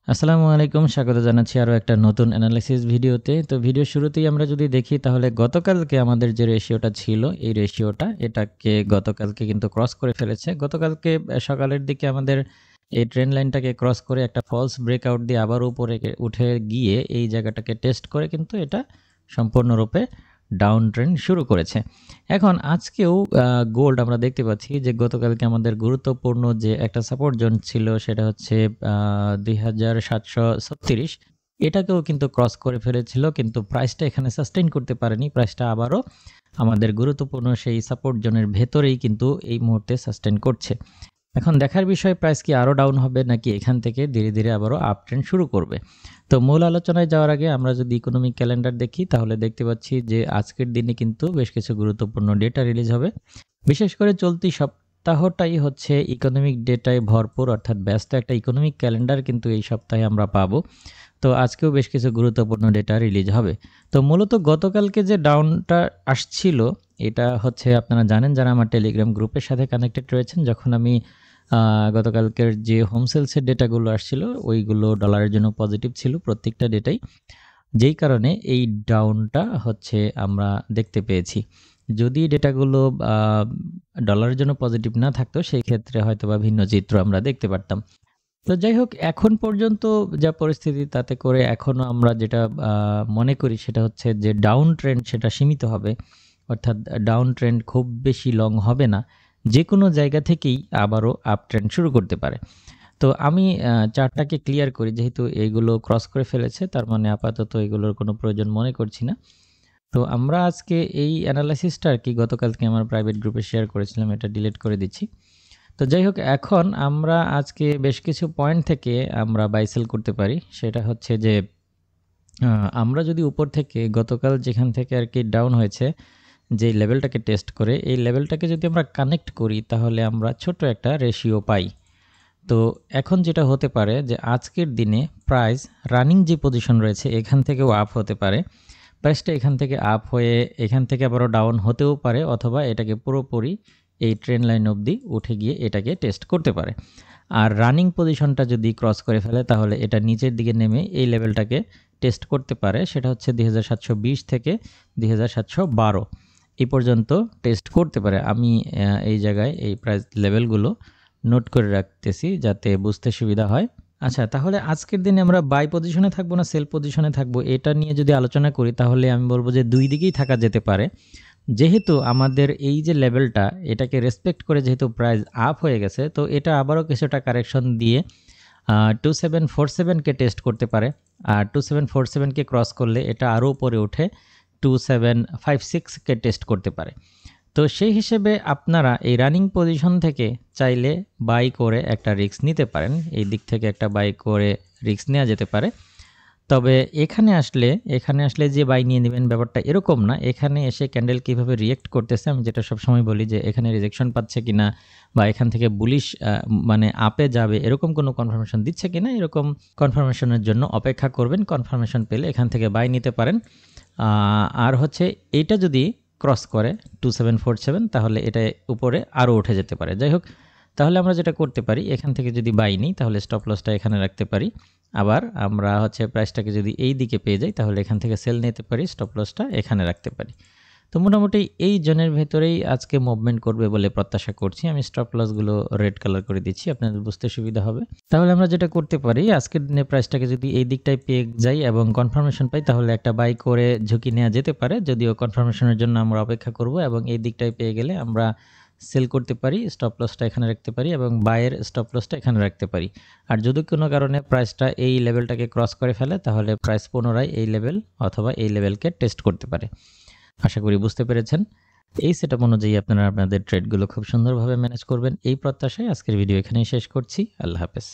আসসালামু আলাইকুম। স্বাগত জানাচ্ছি আরো একটা নতুন অ্যানালাইসিস ভিডিওতে। তো ভিডিওর শুরুতেই আমরা যদি দেখি তাহলে গতকালকে আমাদের যে রেশিওটা ছিল, এই রেশিওটা এটাকে গতকালকে কিন্তু ক্রস করে ফেলেছে। গতকালকে সকালের দিকে আমাদের এই ট্রেন্ড লাইনটাকে ক্রস করে একটা ফলস ব্রেকআউট দিয়ে আবার উপরে উঠে গিয়ে এই জায়গাটাকে টেস্ট করে কিন্তু এটা সম্পূর্ণরূপে ডাউন ট্রেন্ড শুরু করেছে। এখন আজকেও গোল্ড আমরা দেখতে পাচ্ছি যে গতকালকে আমাদের গুরুত্বপূর্ণ যে একটা সাপোর্ট জোন ছিল সেটা হচ্ছে ২৭৩৬, এটাকেও কিন্তু ক্রস করে ফেলেছিল, কিন্তু প্রাইসটা এখানে সাস্টেইন করতে পারেনি। প্রাইসটা আবারও আমাদের গুরুত্বপূর্ণ সেই সাপোর্ট জোনের ভেতরেই কিন্তু এই মুহূর্তে সাস্টেইন করছে। এখন দেখার বিষয় প্রাইস কি আরও ডাউন হবে নাকি এখান থেকে ধীরে ধীরে আবারও আপ ট্রেন্ড শুরু করবে। তো মূল আলোচনায় যাওয়ার আগে আমরা যদি ইকোনমিক ক্যালেন্ডার দেখি তাহলে দেখতে পাচ্ছি যে আজকের দিনে কিন্তু বেশ কিছু গুরুত্বপূর্ণ ডেটা রিলিজ হবে। বিশেষ করে চলতি সপ্তাহটাই হচ্ছে ইকোনমিক ডেটায় ভরপুর, অর্থাৎ ব্যস্ত একটা ইকোনমিক ক্যালেন্ডার কিন্তু এই সপ্তাহে আমরা পাবো। তো আজকেও বেশ কিছু গুরুত্বপূর্ণ ডেটা রিলিজ হবে। তো মূলত গতকালকে যে ডাউনটা আসছিল এটা হচ্ছে আপনারা জানেন যারা আমার টেলিগ্রাম গ্রুপের সাথে কানেক্টেড রয়েছেন, যখন আমি গতকালকের যে হোম সেলসের ডেটাগুলো আসছিল ওইগুলো ডলারের জন্য পজিটিভ ছিল প্রত্যেকটা ডেটাই, যেই কারণে এই ডাউনটা হচ্ছে আমরা দেখতে পেয়েছি। যদি ডেটাগুলো ডলারের জন্য পজিটিভ না থাকতো সেই ক্ষেত্রে হয়তো বা ভিন্ন চিত্র আমরা দেখতে পারতাম। তো যাই হোক, এখন পর্যন্ত যা পরিস্থিতি তাতে করে এখনও আমরা যেটা মনে করি সেটা হচ্ছে যে ডাউন ট্রেন্ড সেটা সীমিত হবে, অর্থাৎ ডাউন ট্রেন্ড খুব বেশি লং হবে না, যে কোনো জায়গা থেকেই আবারও আপ ট্রেন্ড শুরু করতে পারে। তো আমি চার্টটাকে ক্লিয়ার করি, যেহেতু এইগুলো ক্রস করে ফেলেছে তার মানে আপাতত এগুলোর কোনো প্রয়োজন মনে করছি না। তো আমরা আজকে এই অ্যানালাইসিসটা আর কি গতকালকে আমার প্রাইভেট গ্রুপে শেয়ার করেছিলাম, এটা ডিলিট করে দিচ্ছি। তো যাই হোক, এখন আমরা আজকে বেশ কিছু পয়েন্ট থেকে আমরা বাই সেল করতে পারি। সেটা হচ্ছে যে আমরা যদি উপর থেকে গতকাল যেখান থেকে আর কি ডাউন হয়েছে যে লেভেলটাকে টেস্ট করে এই লেভেলটাকে যদি আমরা কানেক্ট করি তাহলে আমরা ছোট একটা রেশিও পাই। তো এখন যেটা হতে পারে যে আজকের দিনে প্রাইস রানিং যে পজিশন রয়েছে এখান থেকেও আপ হতে পারে, প্রাইসটা এখান থেকে আপ হয়ে এখান থেকে আবারও ডাউন হতেও পারে, অথবা এটাকে পুরোপুরি এই ট্রেন্ড লাইন অবধি উঠে গিয়ে এটাকে টেস্ট করতে পারে। আর রানিং পজিশনটা যদি ক্রস করে ফেলে তাহলে এটা নিচের দিকে নেমে এই লেভেলটাকে টেস্ট করতে পারে, সেটা হচ্ছে ২৭২০ থেকে ২৭১২ এই পর্যন্ত টেস্ট করতে পারে। আমি এই জায়গায় এই প্রাইস লেভেলগুলো নোট করে রাখতেছি যাতে বুঝতে সুবিধা হয়। আচ্ছা, তাহলে আজকের দিনে আমরা বাই পজিশনে থাকবো না সেল পজিশনে থাকবো এটা নিয়ে যদি আলোচনা করি তাহলে আমি বলবো যে দুই দিকেই থাকা যেতে পারে। যেহেতু আমাদের এই যে লেভেলটা এটাকে রেসপেক্ট করে যেহেতু প্রাইস আপ হয়ে গেছে, তো এটা আবারও কিছুটা কারেকশন দিয়ে 2747কে টেস্ট করতে পারে। আর 2747কে ক্রস করলে এটা আরও উপরে উঠে 2756কে টেস্ট করতে পারে। তো সেই হিসেবে আপনারা এই রানিং পজিশন থেকে চাইলে বাই করে একটা রিস্ক নিতে পারেন, এই দিক থেকে একটা বাই করে রিস্ক নেওয়া যেতে পারে। তবে এখানে আসলে যে বাই নিয়ে নেবেন ব্যাপারটা এরকম না। এখানে এসে ক্যান্ডেল কীভাবে রিয়েক্ট করতেছে, আমি যেটা সবসময় বলি যে এখানে রিজেকশন পাচ্ছে কিনা বা এখান থেকে বুলিশ মানে আপে যাবে এরকম কোনো কনফার্মেশন দিচ্ছে কিনা, এরকম কনফার্মেশনের জন্য অপেক্ষা করবেন। কনফার্মেশন পেলে এখান থেকে বাই নিতে পারেন। আর হচ্ছে এইটা যদি ক্রস করে 2747 তাহলে এটা উপরে আরও উঠে যেতে পারে। যাই হোক, তাহলে আমরা যেটা করতে পারি এখান থেকে যদি বাই নিই তাহলে স্টপ লসটা এখানে রাখতে পারি। আবার আমরা হচ্ছে প্রাইসটাকে যদি এই দিকে পেয়ে যাই তাহলে এখান থেকে সেল নিতে পারি, স্টপ লসটা এখানে রাখতে পারি। তো মোটামুটি এই জোনের ভেতরেই আজকে মুভমেন্ট করবে বলে প্রত্যাশা করছি। আমি স্টপ লসগুলো রেড কালার করে দিচ্ছি, আপনাদের বুঝতে সুবিধা হবে। তাহলে আমরা যেটা করতে পারি আজকের দিনে প্রাইসটাকে যদি এই দিকটায় পেয়ে যাই এবং কনফার্মেশন পাই তাহলে একটা বাই করে ঝুঁকি নেওয়া যেতে পারে, যদিও কনফার্মেশনের জন্য আমরা অপেক্ষা করব, এবং এই দিকটায় পেয়ে গেলে আমরা সেল করতে পারি, স্টপ লসটা এখানে রাখতে পারি এবং বাইয়ের স্টপ লসটা এখানে রাখতে পারি। আর যদি কোনো কারণে প্রাইসটা এই লেভেলটাকে ক্রস করে ফেলে তাহলে প্রাইস পুনরায় এই লেভেল অথবা এই লেভেলকে টেস্ট করতে পারে। আশা করি বুঝতে পেরেছেন। এই সেটআপ অনুযায়ী আপনারা আপনাদের ট্রেডগুলো খুব সুন্দরভাবে ম্যানেজ করবেন এই প্রত্যাশায় আজকের ভিডিও এখানেই শেষ করছি। আল্লাহ হাফেজ।